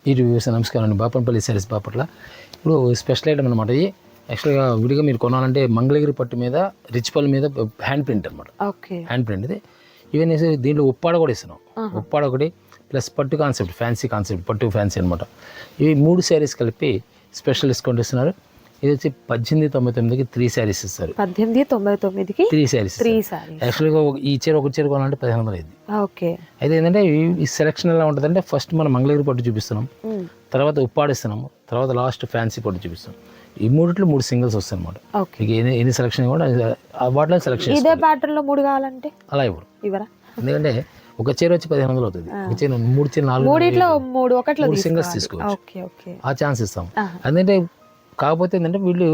ఈ రివ్యూస్ నమస్కారం అండి. బాపనపల్లి సారీస్ బాపట్ల. ఇప్పుడు స్పెషల్ ఐటమ్ అనమాట. ఇది యాక్చువల్గా విడిగా మీరు కొనాలంటే మంగళగిరి పట్టు మీద రిచ్ పల్ మీద హ్యాండ్ ప్రింట్ అనమాట. ఓకే, హ్యాండ్ ప్రింట్ ఇది. ఈవెన్ దీంట్లో ఉప్పాడ కూడా ఇస్తున్నాం. ఉప్పాడ ఒకటి ప్లస్ పట్టు కాన్సెప్ట్, ఫ్యాన్సీ కాన్సెప్ట్, పట్టు ఫ్యాన్సీ అనమాట. ఇవి 3 శారీస్ కలిపి స్పెషల్ డిస్కౌంట్ ఇస్తున్నారు. ఇది వచ్చి 1899కి 3 శారీస్ ఇస్తారు. 1899కి 3 శారీస్. యాక్చువల్గా ఈ చీర ఒక చీర కొనాలంటే 1500 అయింది. ఓకే, అయితే ఏంటంటే ఈ సెలక్షన్ ఎలా ఉంటుందంటే ఫస్ట్ మనం మంగళగిరి పట్టు చూపిస్తున్నాం, తర్వాత ఉప్పాడిస్తున్నాము, తర్వాత లాస్ట్ ఫ్యాన్సీ పట్టు చూపిస్తాం. ఈ 3 సింగిల్స్ వస్తాయి అనమాట. ఎన్ని సెలక్షన్ కూడా వాటిలో సెలక్షన్. ఇదే ప్యాటర్న్ లో 3 కావాలంటే అలా ఇవ్వరా? ఎందుకంటే ఒక చీర వచ్చి 1500 అవుతుంది. ఒక చీర 3 చీర 4 సింగిల్స్ తీసుకోవచ్చు. ఆ ఛాన్స్ ఇస్తాం. ఎందుకంటే కాకపోతే ఏంటంటే వీళ్ళు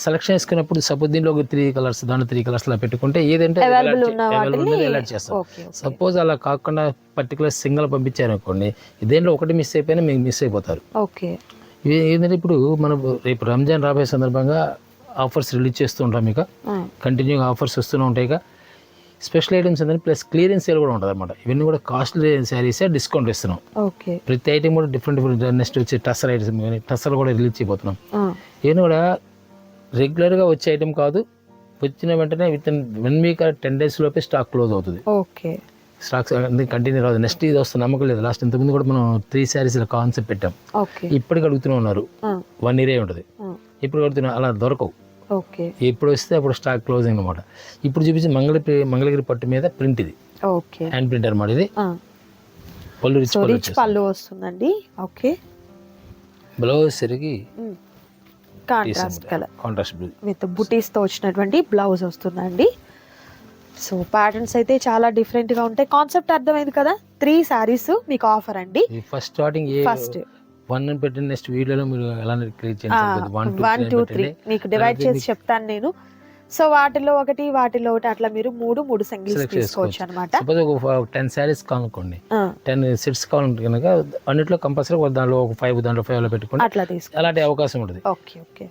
సెలక్షన్ చేసుకున్నప్పుడు సపోజ్ దీంట్లో ఒక 3 కలర్స్, దాంట్లో 3 కలర్స్ అలా పెట్టుకుంటే ఏదంటే అలర్ట్ చేస్తాం. సపోజ్ అలా కాకుండా పర్టికులర్ సింగిల్ పంపించారు అనుకోండి, దేంట్లో ఒకటి మిస్ అయిపోయినా మీకు మిస్ అయిపోతారు. ఏంటంటే ఇప్పుడు మనం రేపు రంజాన్ రాబోయే సందర్భంగా ఆఫర్స్ రిలీజ్ చేస్తూ ఉంటాం. మీకు కంటిన్యూగా ఆఫర్స్ వస్తూనే ఉంటాయి. స్పెషల్ ఐటమ్స్ ఏంటంటే ప్లస్ క్లియరెన్స్ సేల్ కూడా ఉంటుంది అనమాట. ఇవన్నీ కూడా కాస్ట్లీ శారీస్ డిస్కౌంట్ ఇస్తున్నాం. ప్రతి ఐటమ్ కూడా డిఫరెంట్. నెక్స్ట్ వచ్చి టస్సర్ ఐటమ్స్ కానీ టస్సర్ కూడా రిలీజ్ చేయబోతున్నాం. ఇవన్నీ కూడా రెగ్యులర్గా వచ్చే ఐటమ్ కాదు. వచ్చిన వెంటనే విత్ ఇన్ 1 వీక్ 10 days లోపే స్టాక్ క్లోజ్ అవుతుంది. స్టాక్స్ కంటిన్యూ రాదు. నెక్స్ట్ ఇది వస్తుంది నమ్మకం లేదు. లాస్ట్ ఇంతకుముందు కూడా మనం 3 శారీస్ కాన్సెప్ట్ పెట్టాం. ఇప్పటికి అడుగుతూనే ఉన్నారు. 1 year ఉంటుంది. ఇప్పుడు అడుగుతున్నా అలా దొరకవు. ఎప్పుడు వస్తే అప్పుడు స్టాక్ క్లోజింగ్ అనమాట. ఇప్పుడు చూపించి మంగళగిరి పట్టు మీద ప్రింట్. ఇది హ్యాండ్ ప్రింట్ అనమాట. ఇది పళ్ళు రిచ్ పళ్ళు వస్తుందండి. ఓకే, బ్లౌజ్ సరికి contrast colour, contrast blue with బుటీస్ తో వచ్చినటువంటి బ్లౌజ్ వస్తుందండి. సో ప్యాటర్న్స్ అయితే చాలా డిఫరెంట్ గా ఉంటాయి. కాన్సెప్ట్ అర్థమైంది కదా. 3 శారీస్ మీకు ఆఫర్ అండి. ఫస్ట్ స్టార్టింగ్ 1 పెట్టిన నెక్స్ట్ వీడియోలో మీరు ఎలా క్రియేట్ చేయండి. 1 2 3 మీకు డివైడ్ చేసి చెప్తాను నేను. సో వాటిలో ఒకటి అట్లా మీరు 3 సింగిల్స్ తీసుకోవచ్చు అనమాట. సపోజ్ ఒక 10 శారీస్ కానుకోండి, 10 సెట్స్ కావాలంటే కనుక అన్నిట్లో కంపల్సరీ దాంట్లో ఒక 5 దాంట్లో 5 లో పెట్టుకోండి. అట్లా తీసుకో అలాంటి అవకాశం ఉంటుంది. ఓకే.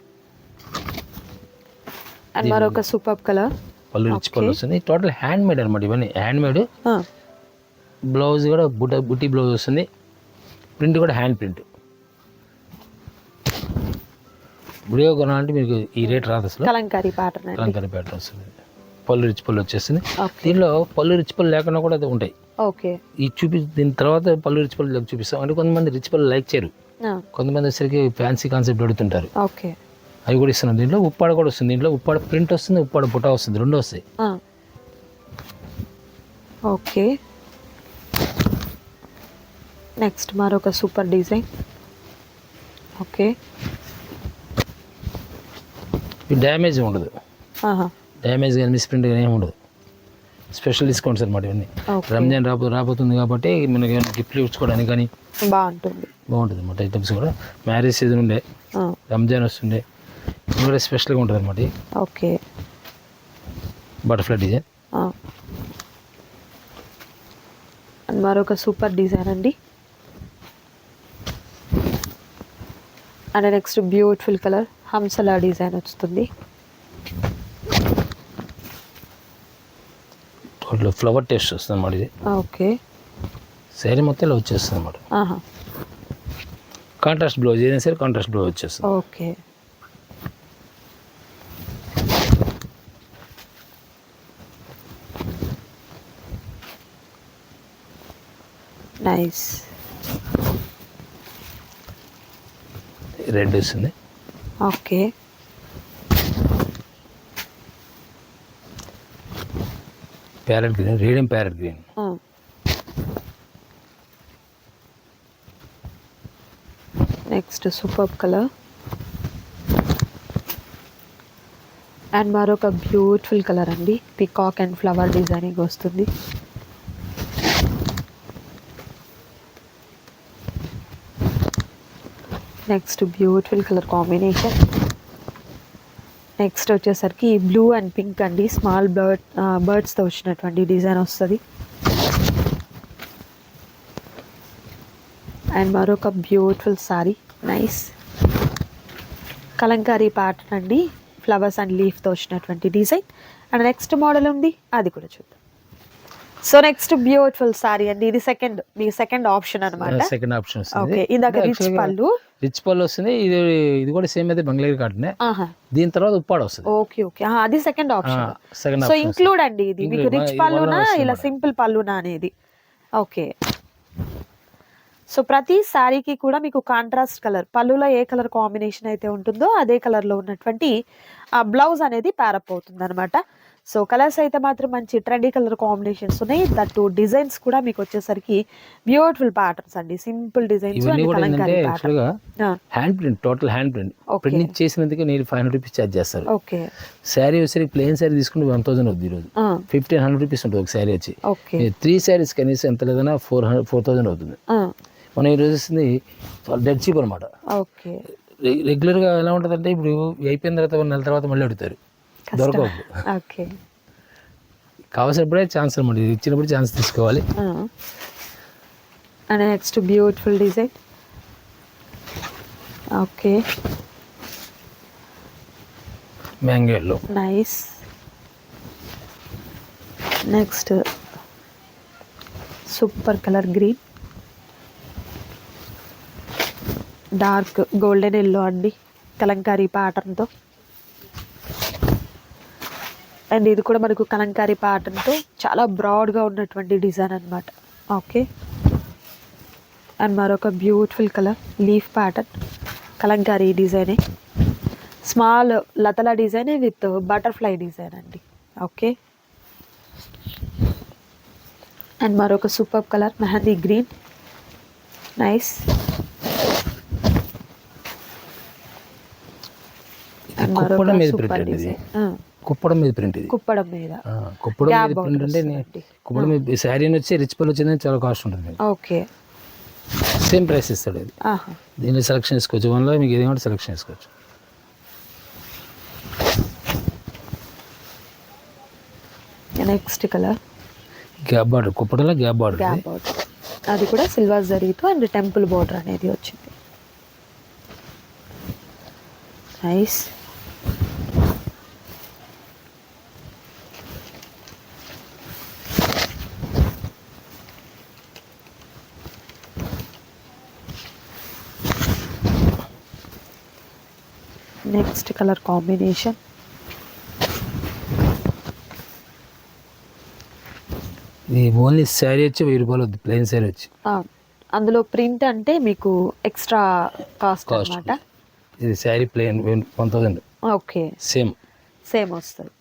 అండ్ మరొక సూపర్ కలర్ పళ్ళు రిచ్ పళ్ళు వస్తుంది. టోటల్ హ్యాండ్ మేడ్ అనమాట. ఇవన్నీ హ్యాండ్ మేడ్. బ్లౌజ్ కూడా బుటీ బ్లౌజ్ వస్తుంది. ప్రింట్ కూడా హ్యాండ్ ప్రింట్. విడియో కొనాలంటే మీకు ఈ రేట్ రాదు అసలు. కలంకారీ ప్యాటర్న్ వస్తుంది. పళ్ళు రిచ్ పళ్ళు వచ్చేస్తుంది. దీనిలో పళ్ళు రిచ్ పళ్ళు లేకుండా కూడా ఉంటాయి. దీని తర్వాత పళ్ళు రిచ్ పళ్ళు చూపిస్తాం. అంటే కొంతమంది రిచ్ పళ్ళు లైక్ చేయరు, కొంతమంది వచ్చేసరికి ఫ్యాన్సీ కాన్సెప్ట్ అడుగుతుంటారు. అవి కూడా ఇస్తున్నాం. దీంట్లో ఉప్పాడ కూడా వస్తుంది. దీంట్లో ఉప్పాడ ప్రింట్ వస్తుంది, ఉప్పాడ బుట్ట వస్తుంది. 2 వస్తాయి. ఓకే, నెక్స్ట్ మరొక సూపర్ డిజైన్. ఓకే, డ్యామేజ్ ఉండదు. డ్యామేజ్ కానీ మిస్ప్రింట్ కానీ ఏమి ఉండదు. స్పెషల్ డిస్కౌంట్స్ అనమాట ఇవన్నీ. రంజాన్ రాబోతుంది కాబట్టి మనకి గిఫ్ట్లు ఇచ్చుకోవడానికి కానీ బాగుంటుంది అనమాట. ఐటమ్స్ కూడా మ్యారేజ్ సీజన్ ఉండే, రంజాన్ వస్తుండే, ఇది కూడా స్పెషల్గా ఉంటుంది అనమాట. Okay, butterfly design. అండ్ మరొక సూపర్ డిజైన్ అండి. అండ్ నెక్స్ట్ బ్యూటిఫుల్ కలర్ హంసలా డిజైన్ వస్తుంది. టోటల్ ఫ్లవర్ టేస్ట్ వస్తుంది అన్నమాట. ఇది ఓకే, శారీ మొత్తం ఇలా వచ్చేస్తుంది అన్నమాట. కాంట్రాస్ట్ బ్లౌజ్ ఏదైనా సరే కాంట్రాస్ట్ బ్లౌజ్ వచ్చేస్తుంది. Okay, nice. రెడ్ వస్తుంది. Okay, parrot green, radium parrot green. Next super colour. And మరొక బ్యూటిఫుల్ కలర్ అండి. పికాక్ అండ్ ఫ్లవర్ డిజైనింగ్ వస్తుంది. Next beautiful colour combination. Next వచ్చేసరికి బ్లూ అండ్ పింక్ అండి. Small బర్డ్స్తో వచ్చినటువంటి డిజైన్ వస్తుంది. And మరొక beautiful sorry, nice Kalamkari pattern అండి. Flowers and లీఫ్తో వచ్చినటువంటి డిజైన్. అండ్ నెక్స్ట్ మోడల్ ఉంది, అది కూడా చూద్దాం. సో నెక్స్ట్ బ్యూటిఫుల్ సారీ అండి, ఇది సెకండ్ ఆప్షన్ అన్నమాట. సెకండ్ ఆప్షన్ వస్తుంది. ఓకే, ఇందాక రిచ్ పళ్ళు, రిచ్ పళ్ళు వస్తుంది. ఇది కూడా సేమ్ అయితే బంగ్లాదేశ్ కాటనే. దీని తర్వాత ఉప్పాడ వస్తుంది. ఓకే ఓకే, అది సెకండ్ ఆప్షన్. సో ఇంక్లూడ్ అండి ఇది మీకు రిచ్ పళ్ళునా ఇలా సింపుల్ పళ్ళునా అనేది. ఓకే, సో ప్రతి శారీకి కూడా మీకు కాంట్రాస్ట్ కలర్, పళ్ళులో ఏ కలర్ కాంబినేషన్ అయితే ఉంటుందో అదే కలర్ లో ఉన్నటువంటి బ్లౌజ్ అనేది ప్యారప్ అవుతుంది అనమాట. సో కలర్స్ అయితే మాత్రం మంచి ట్రెండీ కలర్ కాంబినేషన్స్ ఉన్నాయి. దట్టు డిజైన్స్ కూడా మీకు వచ్చేసరికి బ్యూటిఫుల్ ప్యాటర్న్స్ అండి, simple designs. Hand print, total hand print. Print చేసినందుకు నేను 500 రూపీస్ ఛార్జ్ చేస్తారు. ఓకే, శారీ వచ్చేసరికి ప్లెయిన్ శారీ తీసుకుంటే 1000 అవుతుంది. ఈరోజు 1500 రూపీస్ ఉంటుంది ఒక శారీ వచ్చి. 3 శారీస్ కనీసం ఎంత లేదన్నా 4000 అవుతుంది. మనం ఈరోజు వస్తుంది డెడ్ చీప్ అనమాట. ఓకే, రెగ్యులర్గా ఎలా ఉంటుంది అంటే ఇప్పుడు అయిపోయిన తర్వాత 1 నెల తర్వాత మళ్ళీ అడుగుతారు, దొరకవు. ఓకే, కావాల్సినప్పుడే ఛాన్స్ అనమాట, ఇచ్చినప్పుడు ఛాన్స్ తీసుకోవాలి. And next beautiful design. Okay, మ్యాంగోలో nice. Next super colour green, dark golden yellow అండి, కలంకారీ ప్యాటర్న్తో. అండ్ ఇది కూడా మనకు కలంకారీ ప్యాటర్న్తో చాలా బ్రాడ్గా ఉన్నటువంటి డిజైన్ అనమాట. ఓకే, అండ్ మరొక beautiful colour leaf pattern, Kalamkari డిజైనే, స్మాల్ లతల డిజైన్ విత్ బటర్ఫ్లై డిజైన్ అండి. ఓకే, అండ్ మరొక super colour mehndi green, nice. Kuppadam మీద ప్రింట్ ఇది, కుప్పడం మీద ప్రింట్ ఇది, కుప్పడం మీద ప్రింట్ అంటే కుప్పడం మీద శారీ వచ్చి రిచ్ పళ్ళు వచ్చిందని చాలా కాస్ట్ ఉంటుంది. ఓకే, సేమ్ ప్రైస్ ఇస్తాడు ఇది. దీన్ని సెలెక్షన్ చేసుకోవచ్చు, వన్లో మీకు ఏదేమంటే సెలెక్షన్ చేసుకోవచ్చు. నెక్స్ట్ కలర్ గ్యాప్ బార్డర్, కుప్పడంలో గ్యాప్ బార్డర్, అది కూడా సిల్వర్ జరీతో అండ్ టెంపుల్ బార్డర్ అనేది వచ్చింది. నైస్. నెక్స్ట్ కలర్ కాంబినేషన్ ఇది ఓన్లీ శారీ వచ్చి 1000 రూపాయలు అవుతుంది, ప్లెయిన్ శారీ వచ్చి. అందులో ప్రింట్ అంటే మీకు ఎక్స్ట్రా కాస్ట్ అన్నమాట. ఇది శారీ ప్లెయిన్ 1000. ఓకే, సేమ్ వస్తుంది.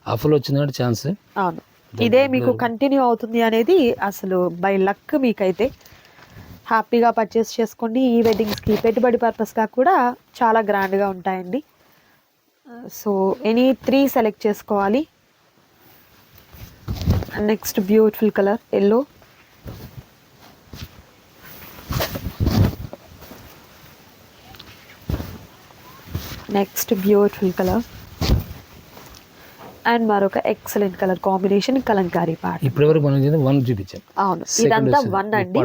ఆఫర్లో వచ్చిందంటే ఛాన్స్. అవును, ఇదే మీకు కంటిన్యూ అవుతుంది అనేది అసలు బై లక్. మీకైతే హ్యాపీగా పర్చేస్ చేసుకోండి. ఈ వెడ్డింగ్స్కి పెట్టుబడి పర్పస్గా కూడా చాలా గ్రాండ్గా ఉంటాయండి. సో ఎనీ 3 సెలెక్ట్ చేసుకోవాలి. Next beautiful colour yellow, next beautiful colour and మరొక excellent colour combination Kalamkari part. ఇప్పటివరకు మనం 1 చూపించాం. అవును, ఇదంతా 1 అండి.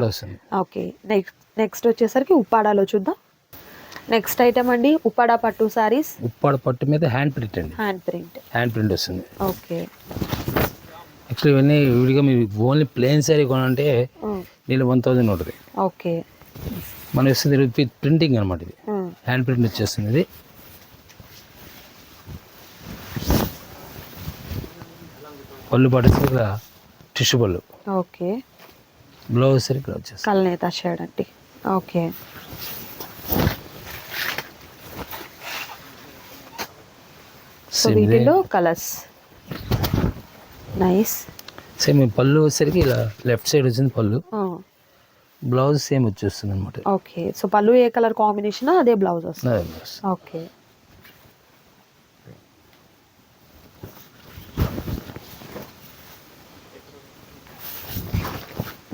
ఓకే, నెక్స్ట్ వచ్చేసరికి ఉప్పాడాలో చూద్దాం. నెక్స్ట్ ఐటమ్ అండి ఉప్పాడ పట్టు సారీస్. ఉప్పాడ పట్టు మీద హ్యాండ్ ప్రింట్ అండి, హ్యాండ్ ప్రింట్ వస్తుంది. ఓకే, యాక్చువల్లీ ఇవన్నీ విడిగా మీరు ఓన్లీ ప్లెయిన్ శారీ కొనంటే నేను 1000 ఉంటుంది. ఓకే, మనం వస్తుంది విత్ ప్రింటింగ్ అనమాట. ఇది హ్యాండ్ ప్రింట్ వచ్చేస్తుంది. ఇది పళ్ళు పట్టేసి టిష్యూ పళ్ళు. ఓకే, బ్లౌజ్ సరి ఇక్కడ వచ్చేసి కల్నేత షేడ్ అండి. ఓకే, సో వీటిలో కలర్స్ నైస్. సేమ్ పళ్ళు వచ్చేసరికి ఇలా లెఫ్ట్ సైడ్ వచ్చింది పళ్ళు, బ్లౌజ్ సేమ్ వచ్చేస్తుంది అనమాట. ఓకే, సో పళ్ళు ఏ కలర్ కాంబినేషన్ అదే బ్లౌజ్ వస్తుంది. Okay,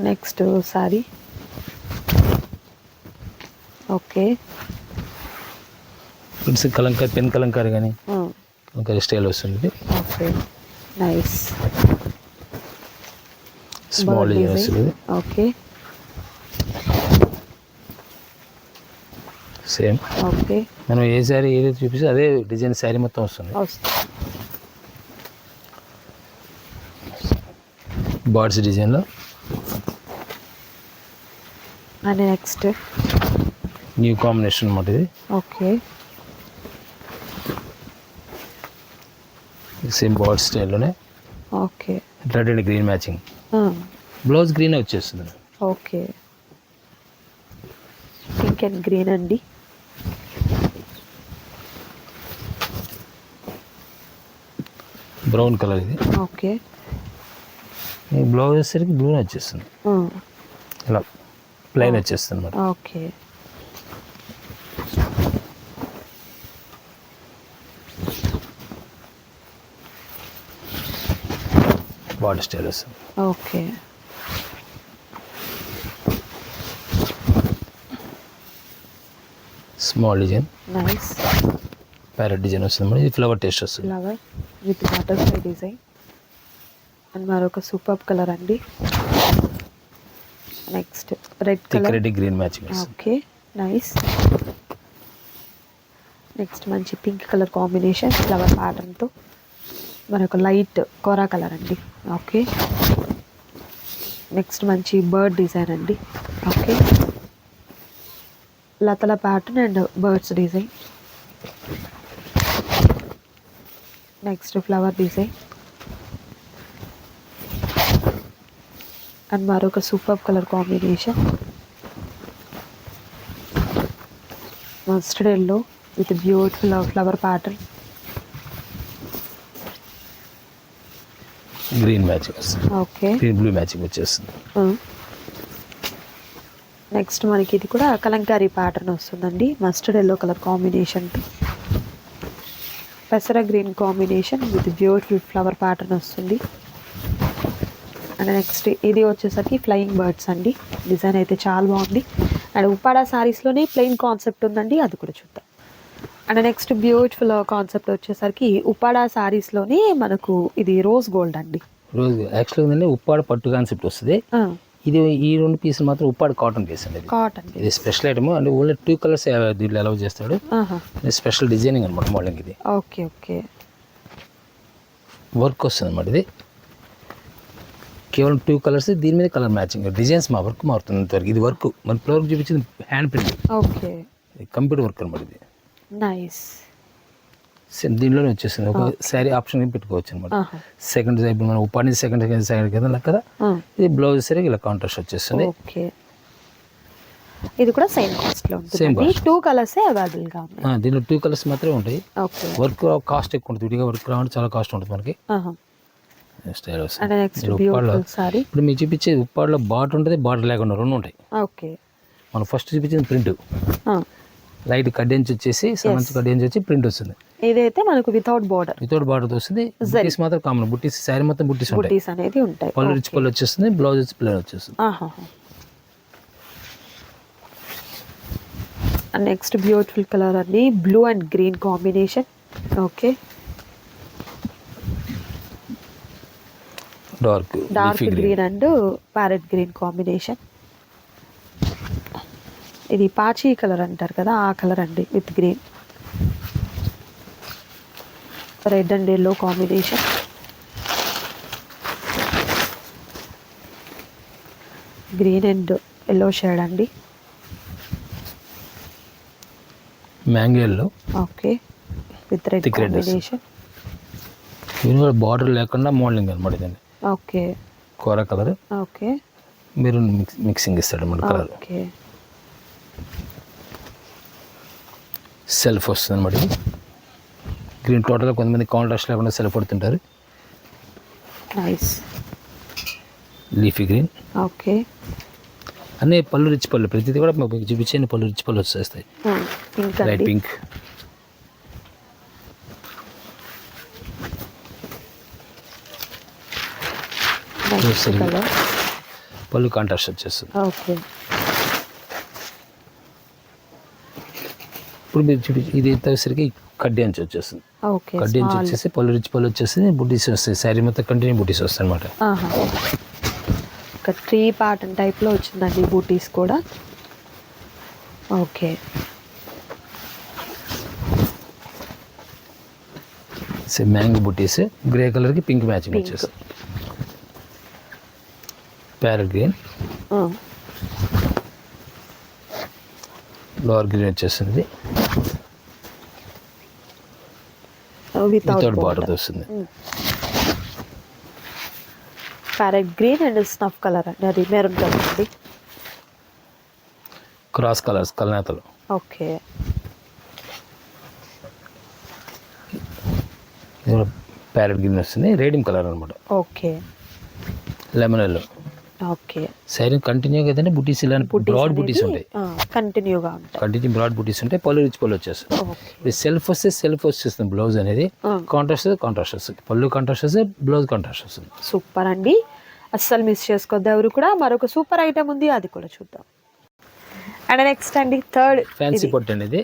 next sorry. Okay, Kalamkari, pen Kalamkari కానీ కలంకారీ స్టైల్ వస్తుంది. Okay, nice. స్మాల్ వస్తుంది. Okay, same. ఓకే, మనం ఏ శారీ ఏదైతే చూపిస్తే అదే డిజైన్ శారీ మొత్తం వస్తుంది. బార్డ్స్ డిజైన్లో. అండ్ నెక్స్ట్ న్యూ కాంబినేషన్ అన్నమాట ఇది. ఓకే, సేమ్ బార్డ్ స్టైల్లోనే. Okay, red and green matching. Blouse green వచ్చేస్తుంది. ఓకే, పింక్ అండ్ గ్రీన్ అండి. బ్రౌన్ కలర్ ఇది. ఓకే, బ్లౌజ్ వచ్చేసరికి బ్లూ వచ్చేస్తుంది, ఇలా ప్లెయిన్ వచ్చేస్తుంది అన్నమాట. ఓకే, బార్డర్ స్టైల్ వస్తుంది. Okay, small design, nice. Parrot design వస్తుంది మేడం. ఇది ఫ్లవర్ టేస్ట్ వస్తుంది. Flower with butterfly design. And మరొక సూపర్ కలర్ అండి. Next red thick colour. Red green matching. Okay, nice. Next మంచి పింక్ కలర్ కాంబినేషన్ ఫ్లవర్ ప్యాటర్న్తో. మరొక light kora colour అండి. Okay, next మంచి బర్డ్ డిజైన్ అండి. ఓకే, లతల pattern and birds design. Next flower design. And మరొక super colour combination mustard yellow with beautiful flower pattern. Green matching వస్తుంది. Okay, green blue matching వచ్చేస్తుంది. Next మనకి ఇది కూడా కలంకారీ ప్యాటర్న్ వస్తుందండి. మస్టర్డ్ ఎల్లో కలర్ కాంబినేషన్, పెసర green combination with beautiful flower pattern వస్తుంది. And next ఇది వచ్చేసరికి ఫ్లయింగ్ బర్డ్స్ అండి. డిజైన్ అయితే చాలా బాగుంది. అండ్ ఉప్పాడా శారీస్లోనే ప్లెయిన్ కాన్సెప్ట్ ఉందండి, అది కూడా చూద్దాం. అండ్ నెక్స్ట్ బ్యూటిఫుల్ కాన్సెప్ట్ వచ్చేసరికి ఉప్పాడా శారీస్లోనే మనకు ఇది రోజ్ గోల్డ్ అండి. రోజ్ యాక్చువల్గా ఏంటంటే ఉప్పాడ పట్టు కాన్సెప్ట్ వస్తుంది. ఇది ఈ 2 పీసులు మాత్రం ఉప్పాడ కాటన్ పీస్ అండి. కాటన్ ఇది స్పెషల్ ఐటమ్ అంటే ఓన్లీ 2 కలర్స్ దీంట్లో అలౌ చేస్తాడు. ఇది స్పెషల్ డిజైనింగ్ అనమాట మోడలింగ్. ఇది ఓకే, ఓకే, వర్క్ వస్తుంది అన్నమాట. ఇది కేవలం 2 కలర్స్, దీని మీద కలర్ మ్యాచింగ్ డిజైన్స్ మా వర్క్ మారుతుంది అంతవరకు. ఇది వర్క్ మన ఫ్లవర్ చూపించింది hand print. Okay, computer work అనమాట ఇది. నైస్. సేమ్ దీనిలోనే వచ్చేస్తుంది. ఒక శారీ ఆప్షన్ పెట్టుకోవచ్చు అనమాట. సెకండ్ ఇప్పుడు మనం ఉపాధి సెకండ్ కింద కదా. ఇది బ్లౌజ్ సరే ఇలా కాంట్రాస్ట్ వచ్చేస్తుంది. ఓకే, ఇది కూడా సేమ్ కాస్ట్ లో ఉంటుంది. సేమ్ 2 కలర్స్ అవైలబుల్ గా ఉన్నాయి. దీనిలో 2 కలర్స్ మాత్రమే ఉంటాయి. ఓకే, వర్క్ కాస్ట్ ఎక్కువ ఉంటుంది. విడిగా వర్క్ రావడానికి చాలా కాస్ట్ ఉంటుంది మనకి. స్టైల్ వస్తుంది. Next beautiful sorry. ఇప్పుడు మీకు చూపించేది ఉప్పాడలో బార్డర్ ఉంటుంది, బార్డర్ లేకుండా 2 ఉంటాయి. ఓకే, మనం ఫస్ట్ చూపించింది ప్రింట్. లైట్ కడ్డెంచి వచ్చేసి సమంచి కడ్డెంచి వచ్చి ప్రింట్ వస్తుంది. ఇదైతే మనకు వితౌట్ బార్డర్ వస్తుంది. బుట్టీస్ మాత్రం కామన్. బుట్టీస్ శారీ మొత్తం బుట్టీస్ అనేది ఉంటాయి. పళ్ళు రిచ్ పళ్ళు వచ్చేస్తుంది. బ్లౌజ్ వచ్చి ప్లెయిన్ వచ్చేస్తుంది. నెక్స్ట్ బ్యూటిఫుల్ కలర్ అండి, blue and green combination. Okay, dark green and parrot green combination. ఇది పాచి కలర్ అంటారు కదా, ఆ కలర్ అండి with green. Red and yellow combination. Green and yellow shade అండి. Mango yellow. Okay, with red combination. దీని కూడా బార్డర్ లేకుండా మోడలింగ్ అనమాట ఇదండి. ఓకే, కోర కలర్. ఓకే, మీరు మిక్సింగ్ ఇస్తాడు మన కలర్. ఓకే, సెల్ఫ్ వస్తుంది అనమాట. ఇది గ్రీన్ టోటల్గా కొంతమంది కాంట్రాస్ట్ లేకుండా సెల్ఫ్ పడుతుంటారు. నైస్. Leafy green. ఓకే, అన్నీ పళ్ళు రిచ్ పళ్ళు. ప్రతిదీ కూడా మీకు చూపించే పళ్ళు రిచ్ పళ్ళు వచ్చేస్తాయి. Light pink. పళ్ళు కాంట్రాస్ట్ వచ్చేస్తుంది. ఓకే, ఇప్పుడు మీరు ఇది వచ్చేసరికి కడ్డీ అంచు వచ్చేస్తుంది. ఓకే, కడ్డీ అంచు వచ్చేసి పళ్ళు రిచ్ పళ్ళు వచ్చేస్తుంది. బుట్టీస్ వస్తాయి. శారీ మొత్తం కంటిన్యూ బుట్టీస్ వస్తాయి అనమాట. ఒక 3 ప్యాటర్న్ టైప్లో వచ్చిందండి బూటీస్ కూడా. ఓకే, మ్యాంగో బుట్టీస్ గ్రే కలర్కి పింక్ మ్యాచింగ్ వచ్చేస్తుంది. ప్యారెట్ గ్రీన్, లోవర్ గ్రీన్ వచ్చేస్తుంది, వితౌట్ బార్డర్ వస్తుంది. Parrot green and snuff colour అండి, అది మెరూన్ కలర్ అండి. క్రాస్ కలర్స్ కలనేతలు. ఓకే, ప్యారెట్ గ్రీన్ వస్తుంది, రేడియం కలర్ అనమాట. Okay, lemon yellow. Okay, side కంటిన్యూగా ఏదంటే బుటీస్ ఇలాంటి బ్రాడ్ బుటీస్ ఉంటాయి, కంటిన్యూగా ఉంటాయి, కంటిన్యూ బ్రాడ్ బుటీస్ ఉంటాయి. పళ్ళు రిచ్ పళ్ళు వచ్చేస్తుంది. ఇది సెల్ఫ్ వస్తే సెల్ఫ్ వచ్చేస్తుంది బ్లౌజ్ అనేది, కాంట్రాస్ట్ వస్తుంది, పళ్ళు కాంట్రాస్ట్ వస్తే బ్లౌజ్ కాంట్రాస్ట్ వస్తుంది. సూపర్ అండి, అస్సలు మిస్ చేసుకోవద్దు ఎవరు కూడా. మరొక సూపర్ ఐటమ్ ఉంది, అది కూడా చూద్దాం. అండ్ నెక్స్ట్ అండి థర్డ్ ఫ్యాన్సీ పట్టు అనేది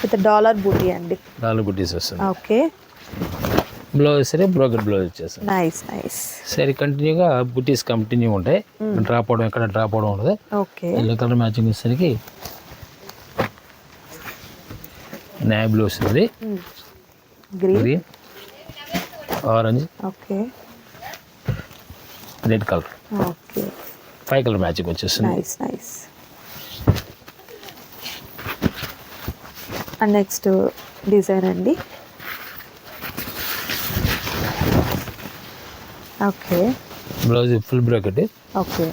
విత్ డాలర్ బూటీ అండి, డాలర్ బుటీస్ వస్తుంది. ఓకే, బ్లౌజ్ సరే బ్రోకెట్ బ్లౌజ్ వచ్చేస్తుంది. Nice nice. సరే కంటిన్యూగా బుటీస్ కంటిన్యూ ఉంటాయి, డ్రాప్ అవడం ఎక్కడ డ్రాప్ అవడం ఉండదు. ఓకే, ఎల్లో కలర్ మ్యాచింగ్ వచ్చేసరికి నేవీ బ్లూ వస్తుంది, green, orange, okay, red colour, okay, 5 colour matching వచ్చేస్తుంది. Nice nice. And next design అండి, okay, blouse full bracket. Okay,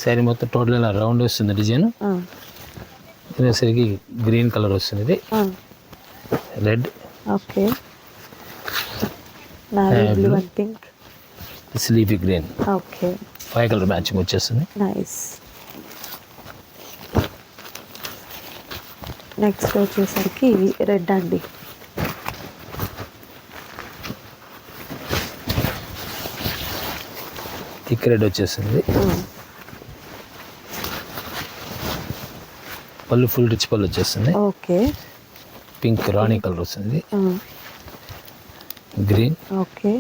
sari మొత్తం టోటల్ ఇలా రౌండ్ వస్తుంది డిజైన్. సరికి గ్రీన్ కలర్ వస్తుంది, ఇది red, okay, navy blue and pink, sleepy green, okay, 5 colour matching వచ్చేస్తుంది. Nice. Next వచ్చేసరికి రెడ్ అండి, థిక్ రెడ్ వచ్చేస్తుంది, పళ్ళు ఫుల్ రిచ్ పళ్ళు వచ్చేస్తుంది. ఓకే, పింక్ రాణి కలర్ వస్తుంది, green, okay,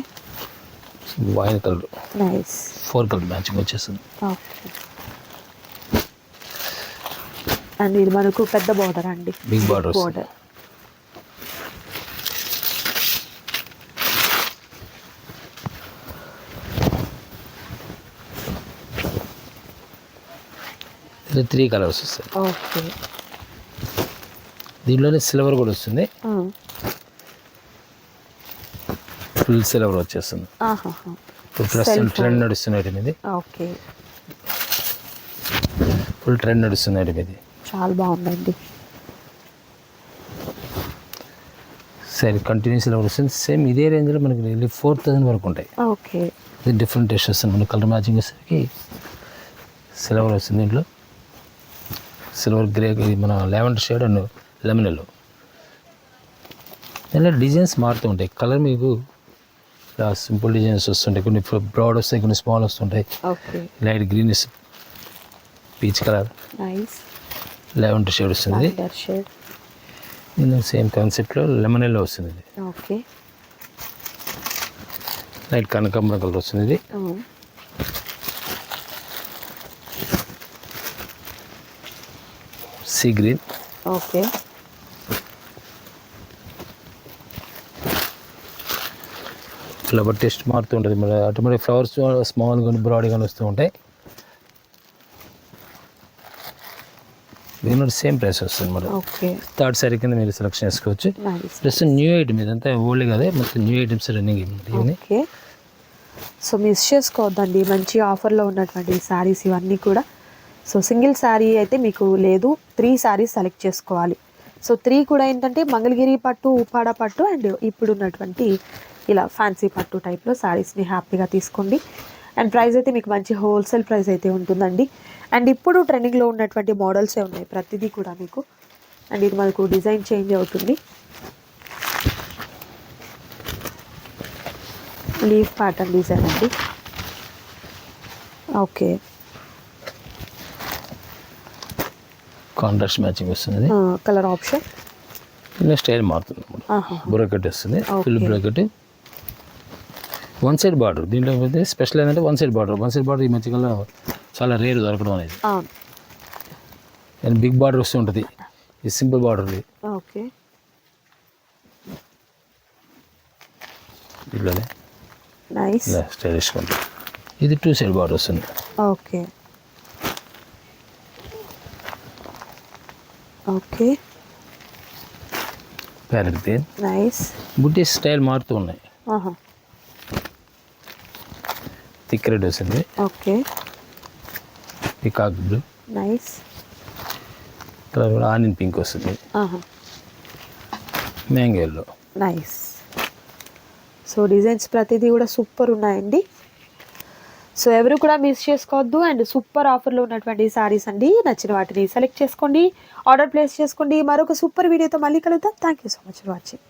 wine colour, nice, 4 colour matching వచ్చేస్తుంది. ఓకే. అండ్ ఇది మనకు పెద్ద బార్డర్ అండి, బిగ్ బార్డర్. ఇది 3 కలర్స్ వస్తాయి. ఓకే, దీనిలోనే సిల్వర్ కూడా వస్తుంది, ఫుల్ సిల్వర్ వచ్చేస్తుంది. ప్రస్తుతం ట్రెండ్ నడుస్తున్నట్టు ఇది. ఓకే, ఫుల్ ట్రెండ్ నడుస్తున్నట్టు ఇది. చాలా బాగుందండి. సరే కంటిన్యూస్ సిల్వర్ వస్తుంది. సేమ్ ఇదే రేంజ్లో మనకి 4,000 వరకు ఉంటాయి. ఓకే, ఇది డిఫరెంట్ టేస్ట్ వస్తుంది. మన కలర్ మ్యాచింగ్ వచ్చేసరికి సిల్వర్ వస్తుంది, దీంట్లో సిల్వర్ గ్రే, ఇది మన lavender shade and lemon yellow. ఇలా డిజైన్స్ మారుతూ ఉంటాయి. కలర్ మీకు ఇలా సింపుల్ డిజైన్స్ వస్తుంటాయి, కొన్ని బ్రాడ్ వస్తాయి, కొన్ని స్మాల్ వస్తుంటాయి. Okay, light green, peach colour, nice, lavender shade వస్తుంది. దీని సేమ్ కాన్సెప్ట్లో లెమన్ ఎల్లో వస్తుంది. ఇది ఓకే, లైట్ కనకాంబరం కలర్ వస్తుంది. ఇది sea green. Okay, flower taste మారుతూ ఉంటుంది. మరి ఆటోమేటిక్ ఫ్లవర్స్ స్మాల్ కానీ బ్రాడ్ కానీ వస్తూ ఉంటాయి. దీని సేమ్ ప్రైస్ వస్తుంది. మరి థర్డ్ సారీ కింద మీరు సెలెక్షన్ చేసుకోవచ్చు. ప్లస్ న్యూ ఐటమ్, ఇదంతా ఓల్డ్ కదే, మొత్తం new items running. Okay, so miss చేసుకోవద్దండి, మంచి ఆఫర్లో ఉన్నటువంటి శారీస్ ఇవన్నీ కూడా. సో సింగిల్ శారీ అయితే మీకు లేదు, 3 శారీస్ సెలెక్ట్ చేసుకోవాలి. సో 3 కూడా ఏంటంటే మంగళగిరి పట్టు, ఉప్పాడ పట్టు అండ్ ఇప్పుడు ఉన్నటువంటి ఇలా ఫ్యాన్సీ పట్టు టైప్లో శారీస్ని హ్యాపీగా తీసుకోండి. అండ్ ప్రైస్ అయితే మీకు మంచి హోల్సేల్ ప్రైస్ అయితే ఉంటుందండి. అండ్ ఇప్పుడు ట్రెండింగ్లో ఉన్నటువంటి మోడల్సే ఉన్నాయి ప్రతిదీ కూడా మీకు. అండ్ ఇది మనకు డిజైన్ చేంజ్ అవుతుంది. లీఫ్ ప్యాటర్న్ డిజైన్ అండి. ఓకే, కాంట్రాస్ట్ మ్యాచింగ్ వస్తుంది. కలర్ ఆప్షన్ ఇలా స్టైల్ మారుతుంది. బ్రోకెట్ వస్తుంది, ఫుల్ బ్రోకెట్, 1 సైడ్ బార్డర్. దీంట్లో స్పెషల్ ఏంటంటే 1 సైడ్ బార్డర్. 1 సైడ్ బార్డర్ ఈ మధ్యకాలంలో చాలా రేర్ దొరకడం అనేది. అండ్ బిగ్ బార్డర్ వస్తూ ఉంటుంది. ఇది సింపుల్ బార్డర్. ఓకే, ఇట్లానే నైస్. ఇలా స్టైలిష్ ఉంటుంది. ఇది 2 సైడ్ బార్డర్ వస్తుంది. Okay okay parrot green. Nice. బుట్టి స్టైల్ మారుతూ ఉన్నాయి. ఆహా. థిక్ రెడ్ వస్తుంది. Okay peacock blue. నైస్. తర్వాత కూడా ఆనియన్ పింక్ వస్తుంది. ఆహా. Mango yellow. Nice. So designs ప్రతిదీ కూడా సూపర్ ఉన్నాయండి. సో ఎవరు కూడా మిస్ చేసుకోవద్దు. అండ్ సూపర్ ఆఫర్లో ఉన్నటువంటి సారీస్ అండి. నచ్చిన వాటిని సెలెక్ట్ చేసుకోండి, ఆర్డర్ ప్లేస్ చేసుకోండి. మరొక సూపర్ వీడియోతో మళ్ళీ కలుద్దాం. Thank you so much for watching.